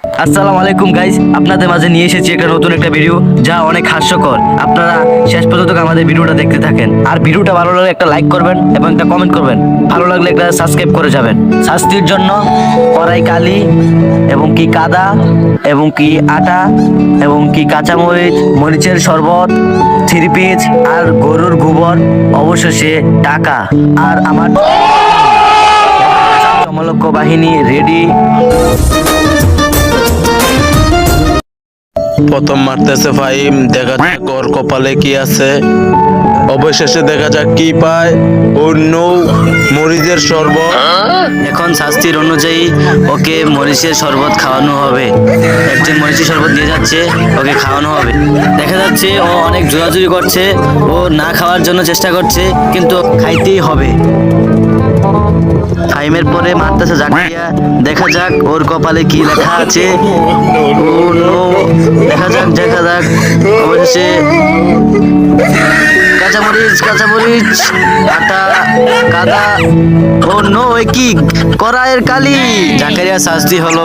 আসসালামু আলাইকুম গাইস, আপনাদের মাঝে নিয়ে এসেছি নতুন একটা ভিডিও যা অনেক হাস্যকর। আপনারা শেষ পর্যন্ত আমাদের ভিডিওটা দেখতে থাকেন। আর ভিডিওটা ভালো লাগলে একটা লাইক করবেন এবং একটা কমেন্ট করবেন। ভালো লাগলে একটা সাবস্ক্রাইব করে যাবেন। শাস্তির জন্য কড়াই কালি এবং কি কাদা এবং কি আটা এবং কি কাঁচামরিচ, মরিচের শরবত, 3 পিস আর গরুর গোবর, অবশেষে টাকা। আর আমার সমলক্ষ বাহিনী রেডি। প্রথম মারতেছে ফাহিম, দেখা যাক ওর কপালে কি আছে। অবশেষে দেখা যাক কি পায়। অন্য মরিচের শরবত। এখন শাস্তির অনুযায়ী ওকে মরিচের শরবত খাওয়ানো হবে। একজন মরিচের শরবত দিয়ে যাচ্ছে, ওকে খাওয়ানো হবে। দেখা যাচ্ছে ও অনেক জোরাজুরি করছে, ও না খাওয়ার জন্য চেষ্টা করছে, কিন্তু খাইতেই হবে। ফাইমের পরে মারতেছে জাকারিয়া। দেখা যাক ওর কপালে কি লেখা আছে। ও নো, দেখা যাক অবশেষে কাঁচামরিচ, আটা, কাদা। ও নো, এ কি কড়াইয়ের কালি। জাকারিয়া শাস্তি হলো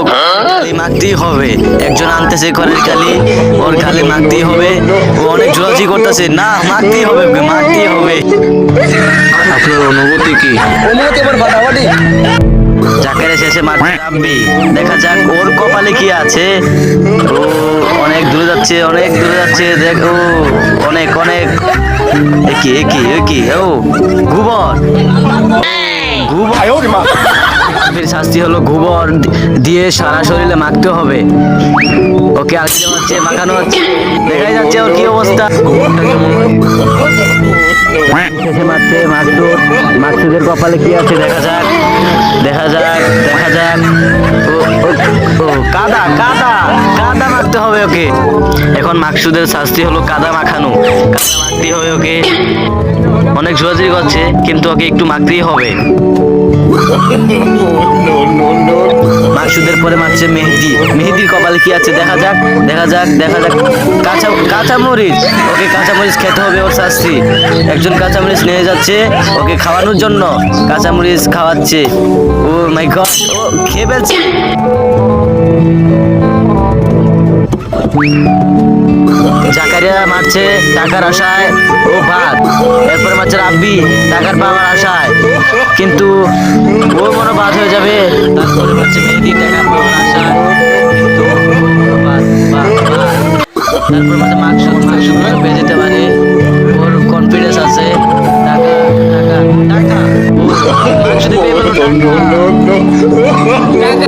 কালি মাখতেই হবে। একজন আনতেছে কড়াইয়ের কালি, ওর কালি মাখতেই হবে। ও অনেক জোরাজি করতেছে, না মাখতেই হবে। আপনার অনুভূতি কি? জাকারিয়া শেষে মারতে নামবি। দেখা যাক ওর কপালে কি আছে। ও অনেক দূরে যাচ্ছে। দেখ, ও অনেক একই ও গোবর। ফির শাস্তি হলো গোবর দিয়ে সারা শরীরে মাখতে হবে। ওকে আর কি হচ্ছে, মাখানো হচ্ছে। দেখাই যাচ্ছে ওর কি অবস্থা। মাকসুদের কপালে কি আছে দেখা যাক। ও কাদা মাখতে হবে ওকে। এখন মাকসুদের শাস্তি হলো কাদা মাখতে হবে ওকে। অনেক জোরাজুরি করছে, কিন্তু ওকে একটু মাখতেই হবে। মাকসুদের পরে মারছে মেহেদির কপালে কি আছে দেখা যাক। কাঁচামরিচ, ওকে কাঁচামরিচ খেতে হবে ওর শাস্তি। একজন কাঁচামরিচ নিয়ে যাচ্ছে ওকে খাওয়ানোর জন্য, কাঁচামরিচ খাওয়াচ্ছে। ও মাই গড, ও খেয়ে ফেলছে। জাকারিয়া মারছে টাকার আশায়, ও ভাত। এরপরে মারছে রাব্বি টাকার পাওয়ার আশায়, কিন্তু ও মনে বাদ হয়ে যাবে। তারপরে মারছে মেহেদি টাকার পাওয়ার আশায়, কিন্তু তারপর মাঝে মাকসুদ পেয়ে যেতে পারে। ওর কনফিডেন্স আছে। টাকা মাকসুদে পেয়ে গেল টাকা।